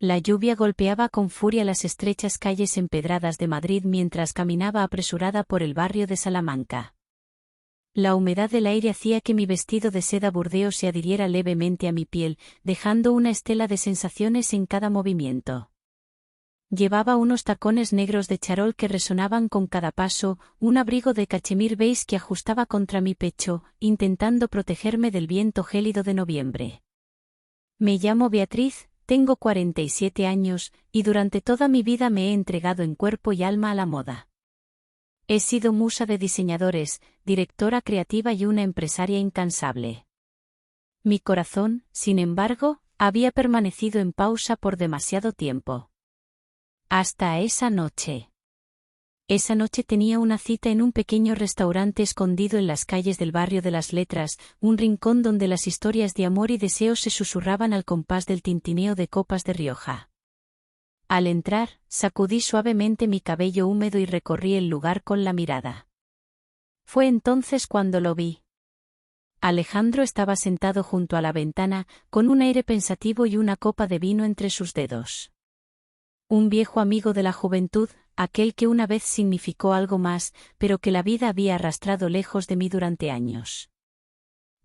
La lluvia golpeaba con furia las estrechas calles empedradas de Madrid mientras caminaba apresurada por el barrio de Salamanca. La humedad del aire hacía que mi vestido de seda burdeos se adhiriera levemente a mi piel, dejando una estela de sensaciones en cada movimiento. Llevaba unos tacones negros de charol que resonaban con cada paso, un abrigo de cachemir beige que ajustaba contra mi pecho, intentando protegerme del viento gélido de noviembre. Me llamo Beatriz, tengo 47 años, y durante toda mi vida me he entregado en cuerpo y alma a la moda. He sido musa de diseñadores, directora creativa y una empresaria incansable. Mi corazón, sin embargo, había permanecido en pausa por demasiado tiempo. Hasta esa noche. Esa noche tenía una cita en un pequeño restaurante escondido en las calles del barrio de las Letras, un rincón donde las historias de amor y deseo se susurraban al compás del tintineo de copas de Rioja. Al entrar, sacudí suavemente mi cabello húmedo y recorrí el lugar con la mirada. Fue entonces cuando lo vi. Alejandro estaba sentado junto a la ventana, con un aire pensativo y una copa de vino entre sus dedos. Un viejo amigo de la juventud, aquel que una vez significó algo más, pero que la vida había arrastrado lejos de mí durante años.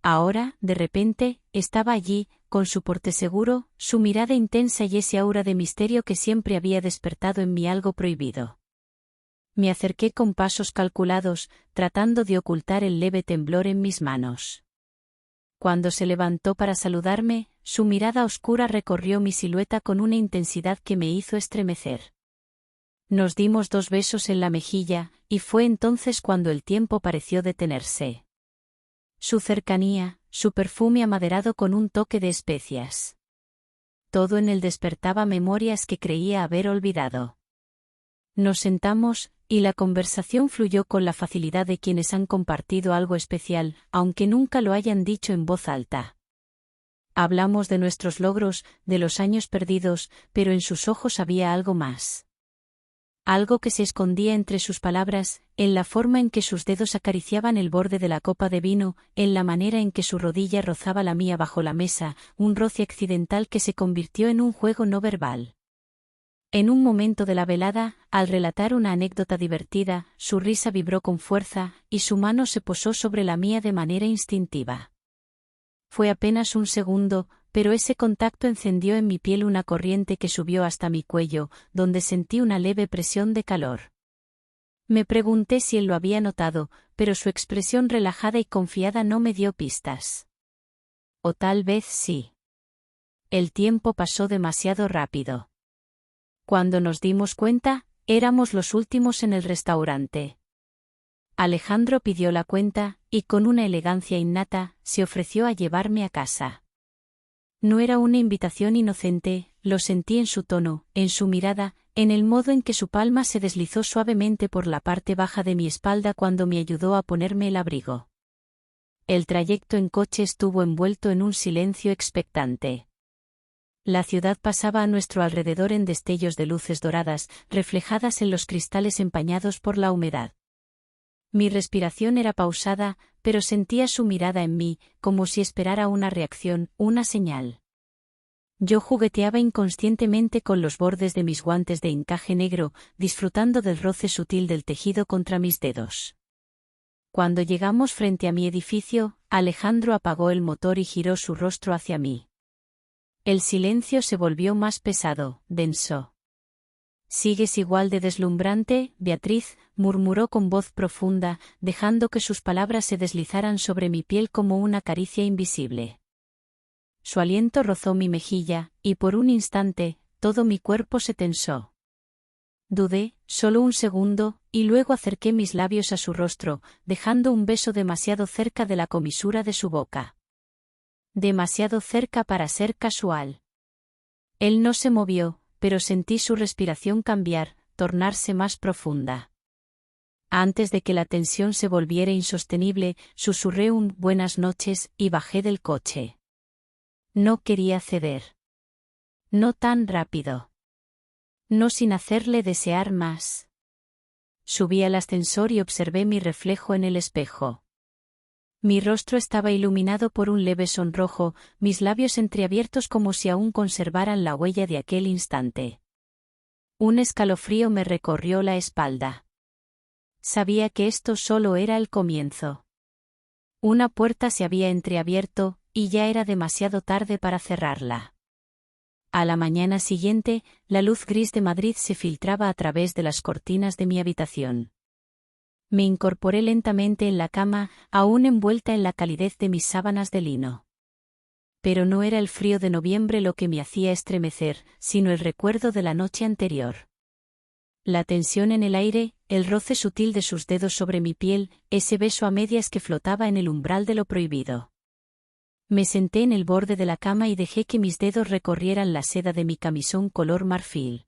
Ahora, de repente, estaba allí, con su porte seguro, su mirada intensa y ese aura de misterio que siempre había despertado en mí algo prohibido. Me acerqué con pasos calculados, tratando de ocultar el leve temblor en mis manos. Cuando se levantó para saludarme, su mirada oscura recorrió mi silueta con una intensidad que me hizo estremecer. Nos dimos 2 besos en la mejilla, y fue entonces cuando el tiempo pareció detenerse. Su cercanía, su perfume amaderado con un toque de especias. Todo en él despertaba memorias que creía haber olvidado. Nos sentamos, y la conversación fluyó con la facilidad de quienes han compartido algo especial, aunque nunca lo hayan dicho en voz alta. Hablamos de nuestros logros, de los años perdidos, pero en sus ojos había algo más. Algo que se escondía entre sus palabras, en la forma en que sus dedos acariciaban el borde de la copa de vino, en la manera en que su rodilla rozaba la mía bajo la mesa, un roce accidental que se convirtió en un juego no verbal. En un momento de la velada, al relatar una anécdota divertida, su risa vibró con fuerza, y su mano se posó sobre la mía de manera instintiva. Fue apenas un segundo, pero ese contacto encendió en mi piel una corriente que subió hasta mi cuello, donde sentí una leve presión de calor. Me pregunté si él lo había notado, pero su expresión relajada y confiada no me dio pistas. O tal vez sí. El tiempo pasó demasiado rápido. Cuando nos dimos cuenta, éramos los últimos en el restaurante. Alejandro pidió la cuenta, y con una elegancia innata, se ofreció a llevarme a casa. No era una invitación inocente, lo sentí en su tono, en su mirada, en el modo en que su palma se deslizó suavemente por la parte baja de mi espalda cuando me ayudó a ponerme el abrigo. El trayecto en coche estuvo envuelto en un silencio expectante. La ciudad pasaba a nuestro alrededor en destellos de luces doradas, reflejadas en los cristales empañados por la humedad. Mi respiración era pausada, pero sentía su mirada en mí, como si esperara una reacción, una señal. Yo jugueteaba inconscientemente con los bordes de mis guantes de encaje negro, disfrutando del roce sutil del tejido contra mis dedos. Cuando llegamos frente a mi edificio, Alejandro apagó el motor y giró su rostro hacia mí. El silencio se volvió más pesado, denso. «Sigues igual de deslumbrante, Beatriz», murmuró con voz profunda, dejando que sus palabras se deslizaran sobre mi piel como una caricia invisible. Su aliento rozó mi mejilla, y por un instante, todo mi cuerpo se tensó. Dudé, solo un segundo, y luego acerqué mis labios a su rostro, dejando un beso demasiado cerca de la comisura de su boca. Demasiado cerca para ser casual. Él no se movió, pero sentí su respiración cambiar, tornarse más profunda. Antes de que la tensión se volviera insostenible, susurré un «buenas noches» y bajé del coche. No quería ceder. No tan rápido. No sin hacerle desear más. Subí al ascensor y observé mi reflejo en el espejo. Mi rostro estaba iluminado por un leve sonrojo, mis labios entreabiertos como si aún conservaran la huella de aquel instante. Un escalofrío me recorrió la espalda. Sabía que esto solo era el comienzo. Una puerta se había entreabierto, y ya era demasiado tarde para cerrarla. A la mañana siguiente, la luz gris de Madrid se filtraba a través de las cortinas de mi habitación. Me incorporé lentamente en la cama, aún envuelta en la calidez de mis sábanas de lino. Pero no era el frío de noviembre lo que me hacía estremecer, sino el recuerdo de la noche anterior. La tensión en el aire, el roce sutil de sus dedos sobre mi piel, ese beso a medias que flotaba en el umbral de lo prohibido. Me senté en el borde de la cama y dejé que mis dedos recorrieran la seda de mi camisón color marfil.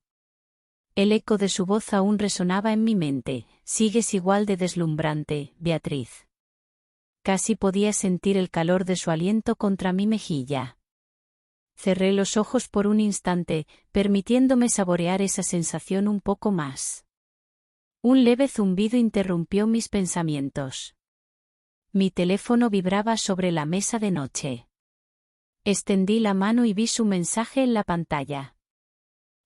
El eco de su voz aún resonaba en mi mente: sigues igual de deslumbrante, Beatriz. Casi podía sentir el calor de su aliento contra mi mejilla. Cerré los ojos por un instante, permitiéndome saborear esa sensación un poco más. Un leve zumbido interrumpió mis pensamientos. Mi teléfono vibraba sobre la mesa de noche. Extendí la mano y vi su mensaje en la pantalla.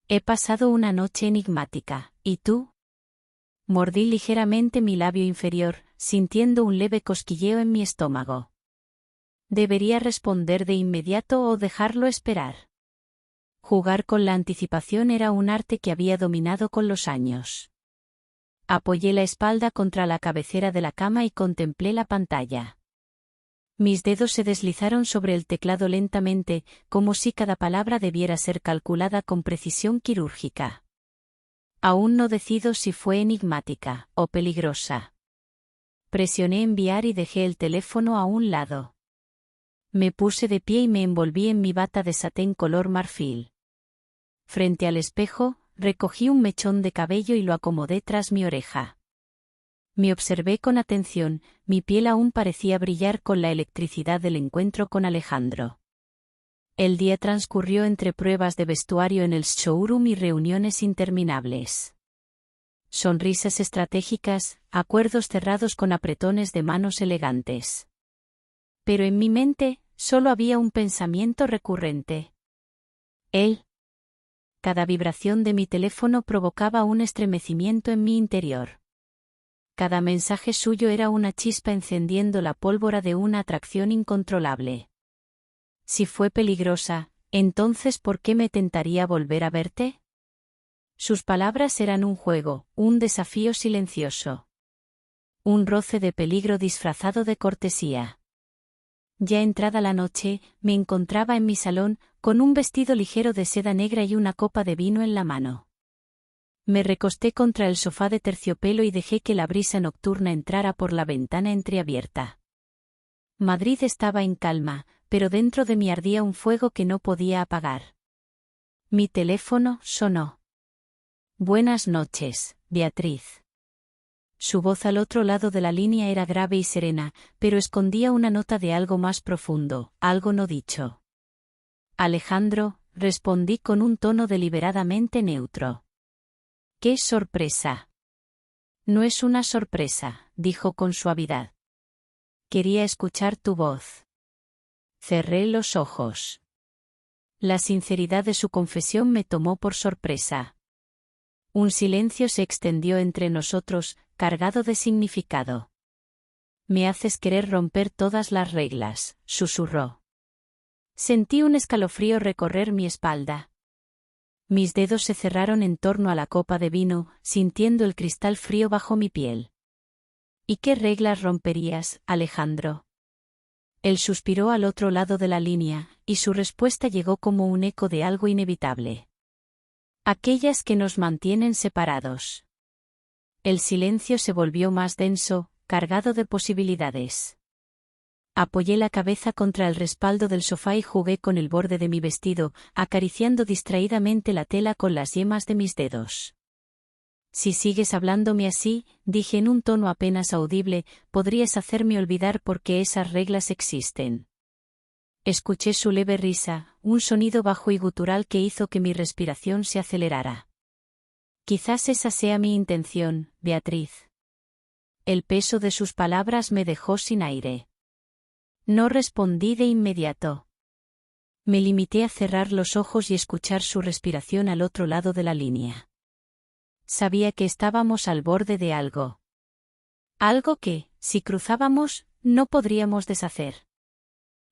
He pasado una noche enigmática, ¿y tú? Mordí ligeramente mi labio inferior, sintiendo un leve cosquilleo en mi estómago. ¿Debería responder de inmediato o dejarlo esperar? Jugar con la anticipación era un arte que había dominado con los años. Apoyé la espalda contra la cabecera de la cama y contemplé la pantalla. Mis dedos se deslizaron sobre el teclado lentamente, como si cada palabra debiera ser calculada con precisión quirúrgica. Aún no decido si fue enigmática o peligrosa. Presioné enviar y dejé el teléfono a un lado. Me puse de pie y me envolví en mi bata de satén color marfil. Frente al espejo, recogí un mechón de cabello y lo acomodé tras mi oreja. Me observé con atención, mi piel aún parecía brillar con la electricidad del encuentro con Alejandro. El día transcurrió entre pruebas de vestuario en el showroom y reuniones interminables. Sonrisas estratégicas, acuerdos cerrados con apretones de manos elegantes. Pero en mi mente, solo había un pensamiento recurrente. Él. Cada vibración de mi teléfono provocaba un estremecimiento en mi interior. Cada mensaje suyo era una chispa encendiendo la pólvora de una atracción incontrolable. Si fue peligrosa, entonces ¿por qué me tentaría volver a verte? Sus palabras eran un juego, un desafío silencioso. Un roce de peligro disfrazado de cortesía. Ya entrada la noche, me encontraba en mi salón, con un vestido ligero de seda negra y una copa de vino en la mano. Me recosté contra el sofá de terciopelo y dejé que la brisa nocturna entrara por la ventana entreabierta. Madrid estaba en calma, pero dentro de mí ardía un fuego que no podía apagar. Mi teléfono sonó. Buenas noches, Beatriz. Su voz al otro lado de la línea era grave y serena, pero escondía una nota de algo más profundo, algo no dicho. Alejandro, respondí con un tono deliberadamente neutro. ¡Qué sorpresa! No es una sorpresa, dijo con suavidad. Quería escuchar tu voz. Cerré los ojos. La sinceridad de su confesión me tomó por sorpresa. Un silencio se extendió entre nosotros, cargado de significado. Me haces querer romper todas las reglas, susurró. Sentí un escalofrío recorrer mi espalda. Mis dedos se cerraron en torno a la copa de vino, sintiendo el cristal frío bajo mi piel. ¿Y qué reglas romperías, Alejandro? Él suspiró al otro lado de la línea, y su respuesta llegó como un eco de algo inevitable. Aquellas que nos mantienen separados. El silencio se volvió más denso, cargado de posibilidades. Apoyé la cabeza contra el respaldo del sofá y jugué con el borde de mi vestido, acariciando distraídamente la tela con las yemas de mis dedos. Si sigues hablándome así, dije en un tono apenas audible, podrías hacerme olvidar por qué esas reglas existen. Escuché su leve risa, un sonido bajo y gutural que hizo que mi respiración se acelerara. Quizás esa sea mi intención, Beatriz. El peso de sus palabras me dejó sin aire. No respondí de inmediato. Me limité a cerrar los ojos y escuchar su respiración al otro lado de la línea. Sabía que estábamos al borde de algo. Algo que, si cruzábamos, no podríamos deshacer.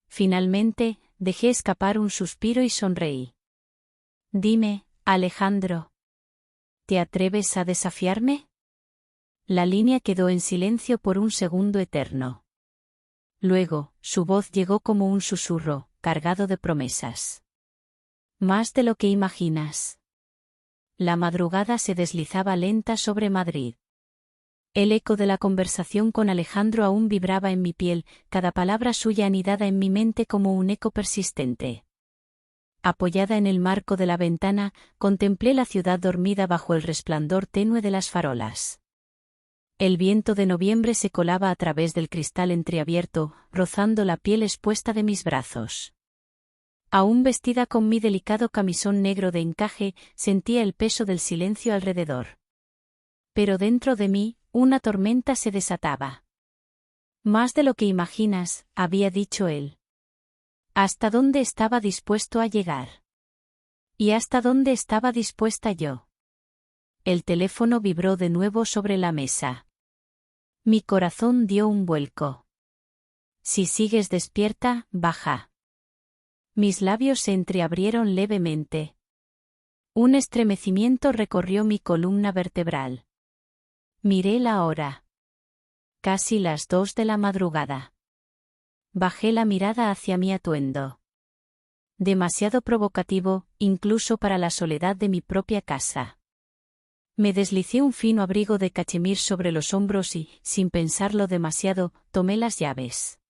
Finalmente, dejé escapar un suspiro y sonreí. Dime, Alejandro. ¿Te atreves a desafiarme? La línea quedó en silencio por un segundo eterno. Luego, su voz llegó como un susurro, cargado de promesas. Más de lo que imaginas. La madrugada se deslizaba lenta sobre Madrid. El eco de la conversación con Alejandro aún vibraba en mi piel, cada palabra suya anidada en mi mente como un eco persistente. Apoyada en el marco de la ventana, contemplé la ciudad dormida bajo el resplandor tenue de las farolas. El viento de noviembre se colaba a través del cristal entreabierto, rozando la piel expuesta de mis brazos. Aún vestida con mi delicado camisón negro de encaje, sentía el peso del silencio alrededor. Pero dentro de mí, una tormenta se desataba. Más de lo que imaginas, había dicho él. ¿Hasta dónde estaba dispuesto a llegar? ¿Y hasta dónde estaba dispuesta yo? El teléfono vibró de nuevo sobre la mesa. Mi corazón dio un vuelco. Si sigues despierta, baja. Mis labios se entreabrieron levemente. Un estremecimiento recorrió mi columna vertebral. Miré la hora. Casi las 2 de la madrugada. Bajé la mirada hacia mi atuendo. Demasiado provocativo, incluso para la soledad de mi propia casa. Me deslicé un fino abrigo de cachemir sobre los hombros y, sin pensarlo demasiado, tomé las llaves.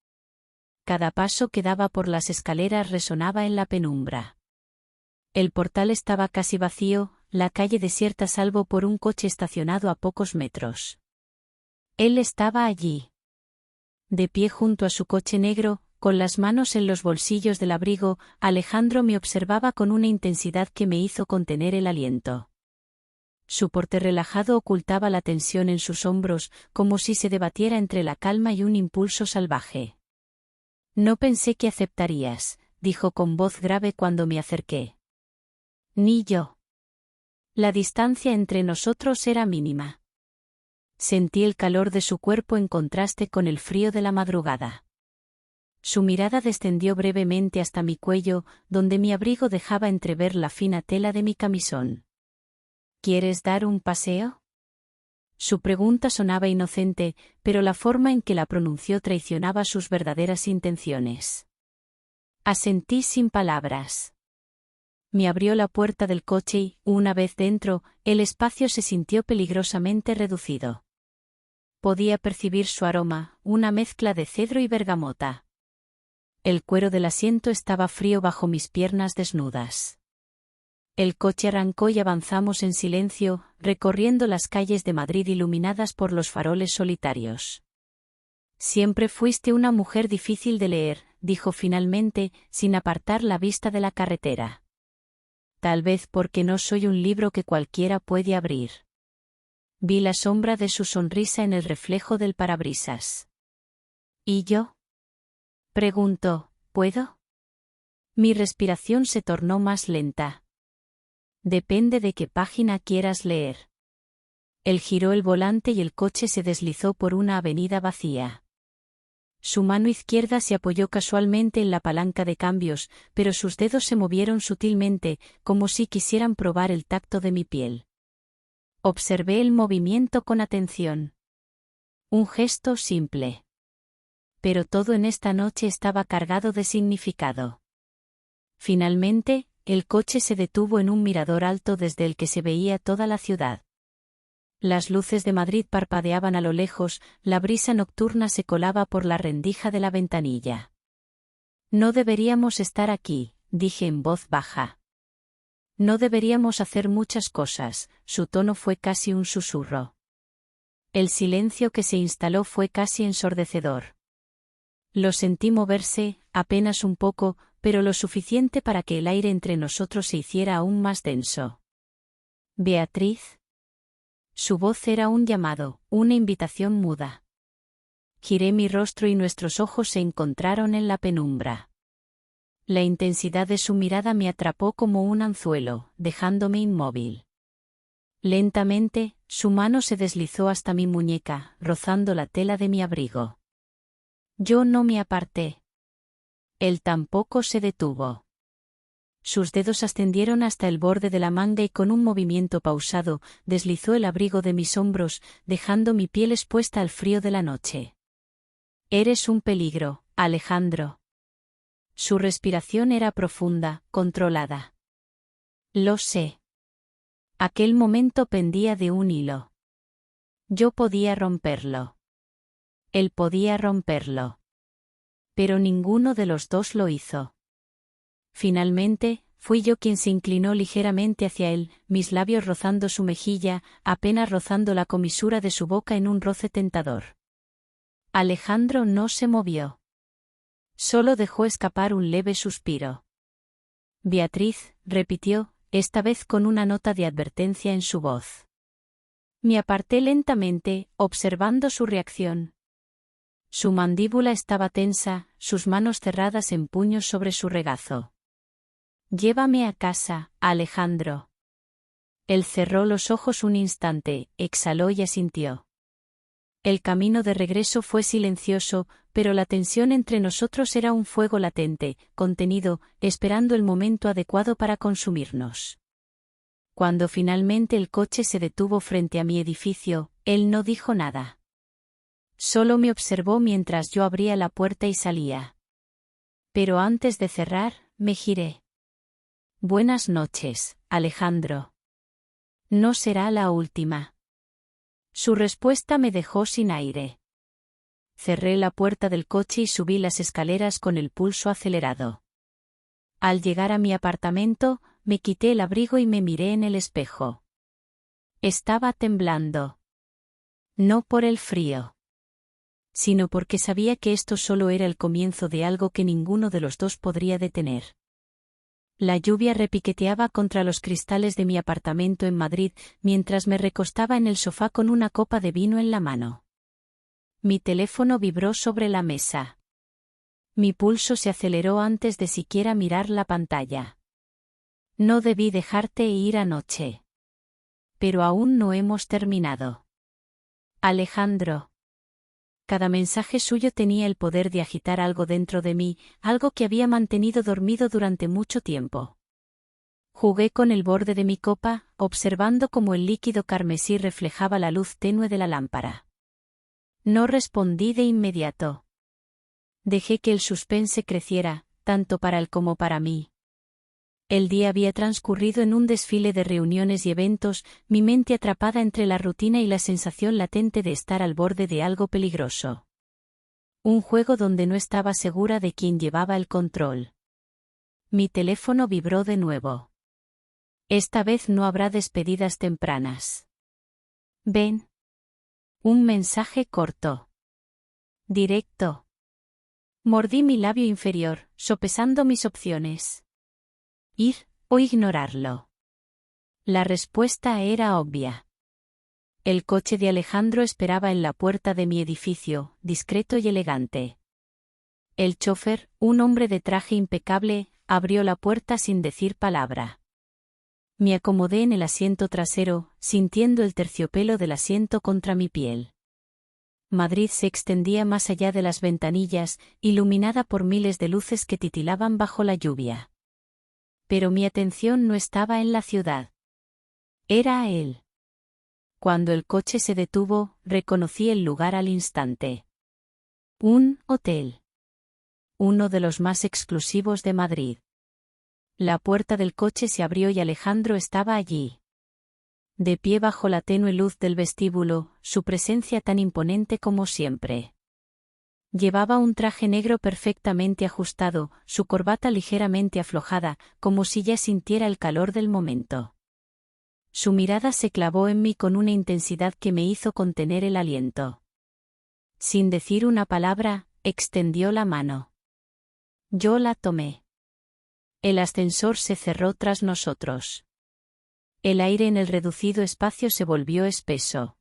Cada paso que daba por las escaleras resonaba en la penumbra. El portal estaba casi vacío, la calle desierta salvo por un coche estacionado a pocos metros. Él estaba allí. De pie junto a su coche negro, con las manos en los bolsillos del abrigo, Alejandro me observaba con una intensidad que me hizo contener el aliento. Su porte relajado ocultaba la tensión en sus hombros, como si se debatiera entre la calma y un impulso salvaje. No pensé que aceptarías, dijo con voz grave cuando me acerqué. Ni yo. La distancia entre nosotros era mínima. Sentí el calor de su cuerpo en contraste con el frío de la madrugada. Su mirada descendió brevemente hasta mi cuello, donde mi abrigo dejaba entrever la fina tela de mi camisón. ¿Quieres dar un paseo? Su pregunta sonaba inocente, pero la forma en que la pronunció traicionaba sus verdaderas intenciones. Asentí sin palabras. Me abrió la puerta del coche y, una vez dentro, el espacio se sintió peligrosamente reducido. Podía percibir su aroma, una mezcla de cedro y bergamota. El cuero del asiento estaba frío bajo mis piernas desnudas. El coche arrancó y avanzamos en silencio, recorriendo las calles de Madrid iluminadas por los faroles solitarios. Siempre fuiste una mujer difícil de leer, dijo finalmente, sin apartar la vista de la carretera. Tal vez porque no soy un libro que cualquiera puede abrir. Vi la sombra de su sonrisa en el reflejo del parabrisas. ¿Y yo? Preguntó, ¿puedo? Mi respiración se tornó más lenta. Depende de qué página quieras leer. Él giró el volante y el coche se deslizó por una avenida vacía. Su mano izquierda se apoyó casualmente en la palanca de cambios, pero sus dedos se movieron sutilmente, como si quisieran probar el tacto de mi piel. Observé el movimiento con atención. Un gesto simple. Pero todo en esta noche estaba cargado de significado. Finalmente, el coche se detuvo en un mirador alto desde el que se veía toda la ciudad. Las luces de Madrid parpadeaban a lo lejos, la brisa nocturna se colaba por la rendija de la ventanilla. No deberíamos estar aquí, dije en voz baja. No deberíamos hacer muchas cosas, su tono fue casi un susurro. El silencio que se instaló fue casi ensordecedor. Lo sentí moverse, apenas un poco, pero lo suficiente para que el aire entre nosotros se hiciera aún más denso. Beatriz. Su voz era un llamado, una invitación muda. Giré mi rostro y nuestros ojos se encontraron en la penumbra. La intensidad de su mirada me atrapó como un anzuelo, dejándome inmóvil. Lentamente, su mano se deslizó hasta mi muñeca, rozando la tela de mi abrigo. Yo no me aparté. Él tampoco se detuvo. Sus dedos ascendieron hasta el borde de la manga y con un movimiento pausado, deslizó el abrigo de mis hombros, dejando mi piel expuesta al frío de la noche. Eres un peligro, Alejandro. Su respiración era profunda, controlada. Lo sé. Aquel momento pendía de un hilo. Yo podía romperlo. Él podía romperlo. Pero ninguno de los dos lo hizo. Finalmente, fui yo quien se inclinó ligeramente hacia él, mis labios rozando su mejilla, apenas rozando la comisura de su boca en un roce tentador. Alejandro no se movió. Solo dejó escapar un leve suspiro. Beatriz, repitió, esta vez con una nota de advertencia en su voz. Me aparté lentamente, observando su reacción. Su mandíbula estaba tensa, sus manos cerradas en puños sobre su regazo. Llévame a casa, Alejandro. Él cerró los ojos un instante, exhaló y asintió. El camino de regreso fue silencioso, pero la tensión entre nosotros era un fuego latente, contenido, esperando el momento adecuado para consumirnos. Cuando finalmente el coche se detuvo frente a mi edificio, él no dijo nada. Solo me observó mientras yo abría la puerta y salía. Pero antes de cerrar, me giré. Buenas noches, Alejandro. No será la última. Su respuesta me dejó sin aire. Cerré la puerta del coche y subí las escaleras con el pulso acelerado. Al llegar a mi apartamento, me quité el abrigo y me miré en el espejo. Estaba temblando. No por el frío, sino porque sabía que esto solo era el comienzo de algo que ninguno de los dos podría detener. La lluvia repiqueteaba contra los cristales de mi apartamento en Madrid, mientras me recostaba en el sofá con una copa de vino en la mano. Mi teléfono vibró sobre la mesa. Mi pulso se aceleró antes de siquiera mirar la pantalla. No debí dejarte ir anoche. Pero aún no hemos terminado. Alejandro. Cada mensaje suyo tenía el poder de agitar algo dentro de mí, algo que había mantenido dormido durante mucho tiempo. Jugué con el borde de mi copa, observando cómo el líquido carmesí reflejaba la luz tenue de la lámpara. No respondí de inmediato. Dejé que el suspense creciera, tanto para él como para mí. El día había transcurrido en un desfile de reuniones y eventos, mi mente atrapada entre la rutina y la sensación latente de estar al borde de algo peligroso. Un juego donde no estaba segura de quién llevaba el control. Mi teléfono vibró de nuevo. Esta vez no habrá despedidas tempranas. Ven. Un mensaje corto. Directo. Mordí mi labio inferior, sopesando mis opciones. Ir o ignorarlo. La respuesta era obvia. El coche de Alejandro esperaba en la puerta de mi edificio, discreto y elegante. El chofer, un hombre de traje impecable, abrió la puerta sin decir palabra. Me acomodé en el asiento trasero, sintiendo el terciopelo del asiento contra mi piel. Madrid se extendía más allá de las ventanillas, iluminada por miles de luces que titilaban bajo la lluvia. Pero mi atención no estaba en la ciudad. Era él. Cuando el coche se detuvo, reconocí el lugar al instante. Un hotel. Uno de los más exclusivos de Madrid. La puerta del coche se abrió y Alejandro estaba allí. De pie bajo la tenue luz del vestíbulo, su presencia tan imponente como siempre. Llevaba un traje negro perfectamente ajustado, su corbata ligeramente aflojada, como si ya sintiera el calor del momento. Su mirada se clavó en mí con una intensidad que me hizo contener el aliento. Sin decir una palabra, extendió la mano. Yo la tomé. El ascensor se cerró tras nosotros. El aire en el reducido espacio se volvió espeso.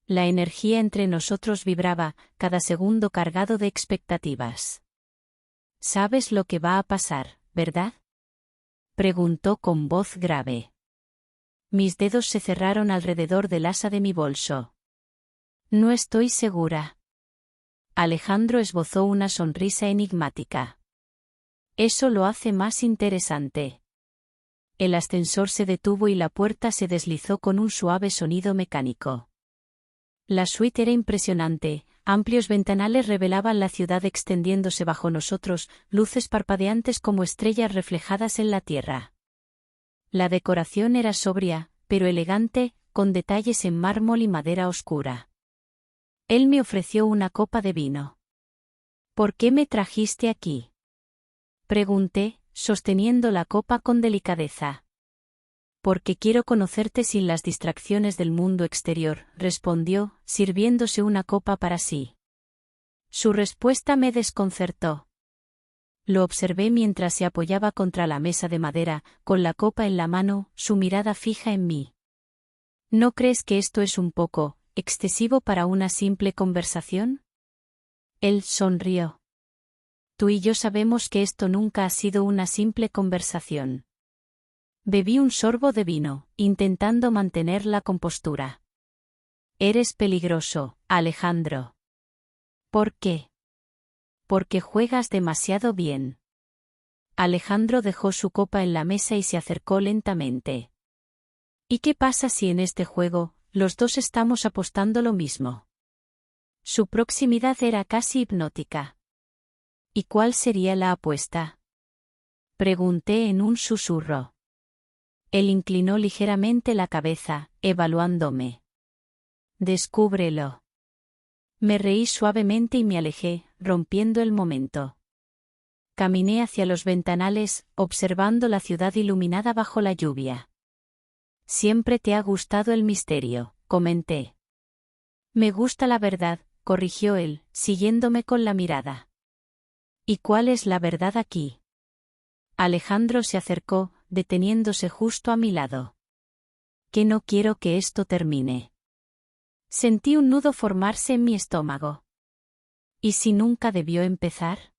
La energía entre nosotros vibraba, cada segundo cargado de expectativas. «¿Sabes lo que va a pasar, verdad?», preguntó con voz grave. Mis dedos se cerraron alrededor del asa de mi bolso. «No estoy segura». Alejandro esbozó una sonrisa enigmática. «Eso lo hace más interesante». El ascensor se detuvo y la puerta se deslizó con un suave sonido mecánico. La suite era impresionante, amplios ventanales revelaban la ciudad extendiéndose bajo nosotros, luces parpadeantes como estrellas reflejadas en la tierra. La decoración era sobria, pero elegante, con detalles en mármol y madera oscura. Él me ofreció una copa de vino. «¿Por qué me trajiste aquí?», pregunté, sosteniendo la copa con delicadeza. «Porque quiero conocerte sin las distracciones del mundo exterior», respondió, sirviéndose una copa para sí. Su respuesta me desconcertó. Lo observé mientras se apoyaba contra la mesa de madera, con la copa en la mano, su mirada fija en mí. «¿No crees que esto es un poco excesivo para una simple conversación?». Él sonrió. «Tú y yo sabemos que esto nunca ha sido una simple conversación». Bebí un sorbo de vino, intentando mantener la compostura. «Eres peligroso, Alejandro». «¿Por qué?». «Porque juegas demasiado bien». Alejandro dejó su copa en la mesa y se acercó lentamente. «¿Y qué pasa si en este juego, los dos estamos apostando lo mismo?». Su proximidad era casi hipnótica. «¿Y cuál sería la apuesta?», pregunté en un susurro. Él inclinó ligeramente la cabeza, evaluándome. «Descúbrelo». Me reí suavemente y me alejé, rompiendo el momento. Caminé hacia los ventanales, observando la ciudad iluminada bajo la lluvia. «Siempre te ha gustado el misterio», comenté. «Me gusta la verdad», corrigió él, siguiéndome con la mirada. «¿Y cuál es la verdad aquí?». Alejandro se acercó, deteniéndose justo a mi lado. «Que no quiero que esto termine». Sentí un nudo formarse en mi estómago. ¿Y si nunca debió empezar?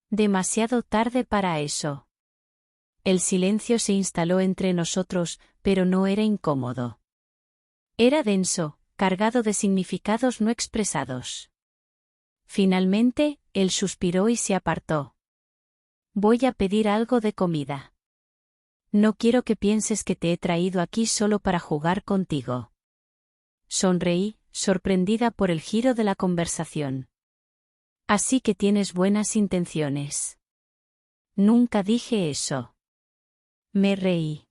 Demasiado tarde para eso. El silencio se instaló entre nosotros, pero no era incómodo. Era denso, cargado de significados no expresados. Finalmente, él suspiró y se apartó. «Voy a pedir algo de comida. No quiero que pienses que te he traído aquí solo para jugar contigo». Sonreí, sorprendida por el giro de la conversación. «Así que tienes buenas intenciones». «Nunca dije eso». Me reí.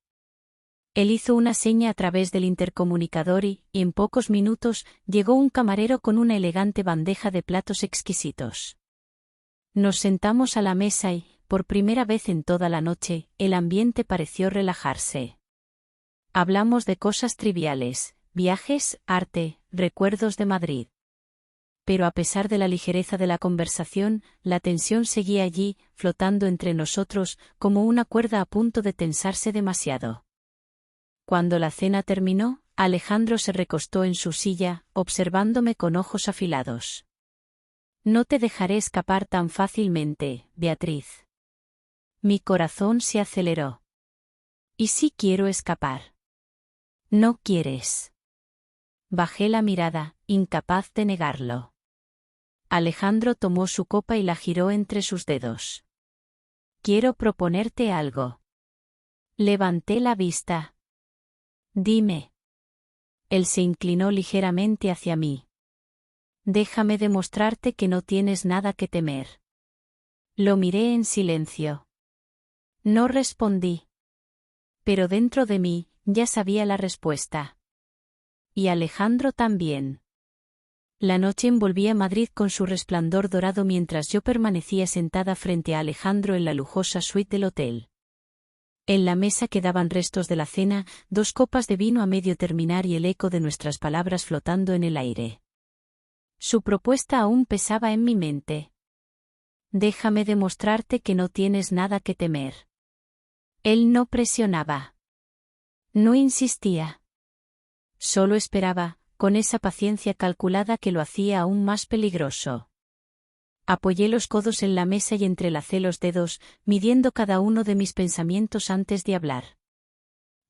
Él hizo una seña a través del intercomunicador y, en pocos minutos, llegó un camarero con una elegante bandeja de platos exquisitos. Nos sentamos a la mesa y, por primera vez en toda la noche, el ambiente pareció relajarse. Hablamos de cosas triviales, viajes, arte, recuerdos de Madrid. Pero a pesar de la ligereza de la conversación, la tensión seguía allí, flotando entre nosotros, como una cuerda a punto de tensarse demasiado. Cuando la cena terminó, Alejandro se recostó en su silla, observándome con ojos afilados. «No te dejaré escapar tan fácilmente, Beatriz». Mi corazón se aceleró. «¿Y si quiero escapar?». «No quieres». Bajé la mirada, incapaz de negarlo. Alejandro tomó su copa y la giró entre sus dedos. «Quiero proponerte algo». Levanté la vista. «Dime». Él se inclinó ligeramente hacia mí. «Déjame demostrarte que no tienes nada que temer». Lo miré en silencio. No respondí. Pero dentro de mí, ya sabía la respuesta. Y Alejandro también. La noche envolvía Madrid con su resplandor dorado mientras yo permanecía sentada frente a Alejandro en la lujosa suite del hotel. En la mesa quedaban restos de la cena, 2 copas de vino a medio terminar y el eco de nuestras palabras flotando en el aire. Su propuesta aún pesaba en mi mente. «Déjame demostrarte que no tienes nada que temer». Él no presionaba. No insistía. Solo esperaba, con esa paciencia calculada que lo hacía aún más peligroso. Apoyé los codos en la mesa y entrelacé los dedos, midiendo cada uno de mis pensamientos antes de hablar.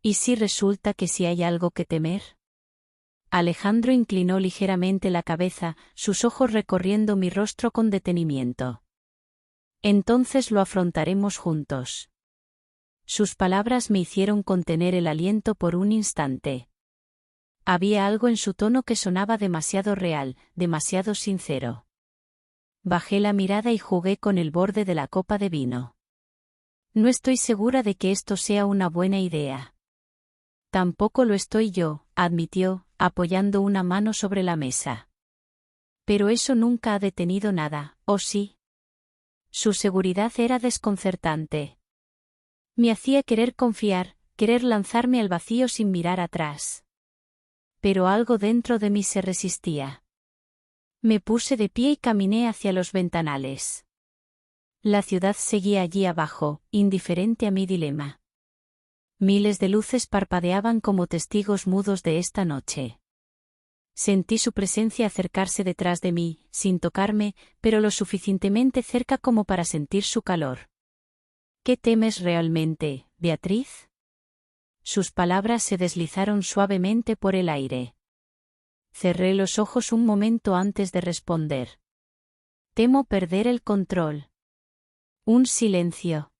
¿Y si resulta que sí hay algo que temer? Alejandro inclinó ligeramente la cabeza, sus ojos recorriendo mi rostro con detenimiento. Entonces lo afrontaremos juntos. Sus palabras me hicieron contener el aliento por un instante. Había algo en su tono que sonaba demasiado real, demasiado sincero. Bajé la mirada y jugué con el borde de la copa de vino. No estoy segura de que esto sea una buena idea. Tampoco lo estoy yo, admitió, apoyando una mano sobre la mesa. Pero eso nunca ha detenido nada, ¿o sí? Su seguridad era desconcertante. Me hacía querer confiar, querer lanzarme al vacío sin mirar atrás. Pero algo dentro de mí se resistía. Me puse de pie y caminé hacia los ventanales. La ciudad seguía allí abajo, indiferente a mi dilema. Miles de luces parpadeaban como testigos mudos de esta noche. Sentí su presencia acercarse detrás de mí, sin tocarme, pero lo suficientemente cerca como para sentir su calor. ¿Qué temes realmente, Beatriz? Sus palabras se deslizaron suavemente por el aire. Cerré los ojos un momento antes de responder. Temo perder el control. Un silencio.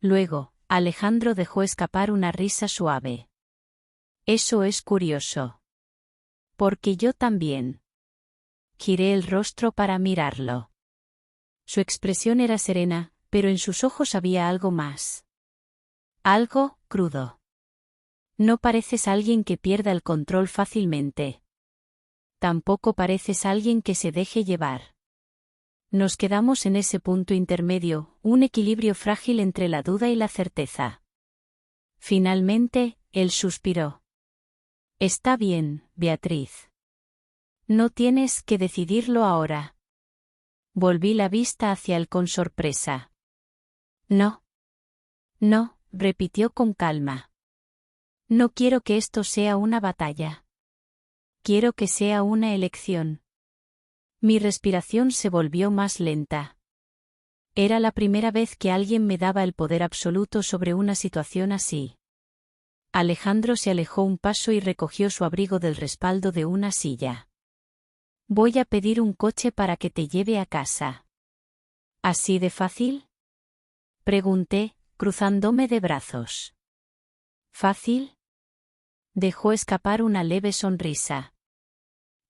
Luego, Alejandro dejó escapar una risa suave. Eso es curioso. Porque yo también. Giré el rostro para mirarlo. Su expresión era serena, pero en sus ojos había algo más. Algo crudo. No pareces alguien que pierda el control fácilmente. Tampoco pareces alguien que se deje llevar. Nos quedamos en ese punto intermedio, un equilibrio frágil entre la duda y la certeza. Finalmente, él suspiró. Está bien, Beatriz. No tienes que decidirlo ahora. Volví la vista hacia él con sorpresa. No. No, repitió con calma. No quiero que esto sea una batalla. Quiero que sea una elección. Mi respiración se volvió más lenta. Era la primera vez que alguien me daba el poder absoluto sobre una situación así. Alejandro se alejó un paso y recogió su abrigo del respaldo de una silla. Voy a pedir un coche para que te lleve a casa. ¿Así de fácil? Pregunté, cruzándome de brazos. ¿Fácil? Dejó escapar una leve sonrisa.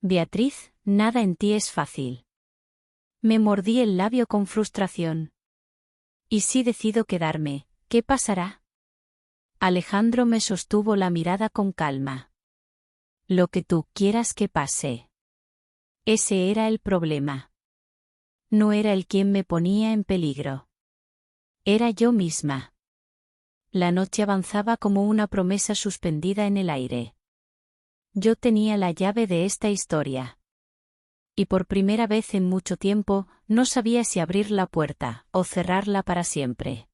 Beatriz, nada en ti es fácil. Me mordí el labio con frustración. ¿Y si decido quedarme, qué pasará? Alejandro me sostuvo la mirada con calma. Lo que tú quieras que pase. Ese era el problema. No era él quien me ponía en peligro. Era yo misma. La noche avanzaba como una promesa suspendida en el aire. Yo tenía la llave de esta historia. Y por primera vez en mucho tiempo, no sabía si abrir la puerta o cerrarla para siempre.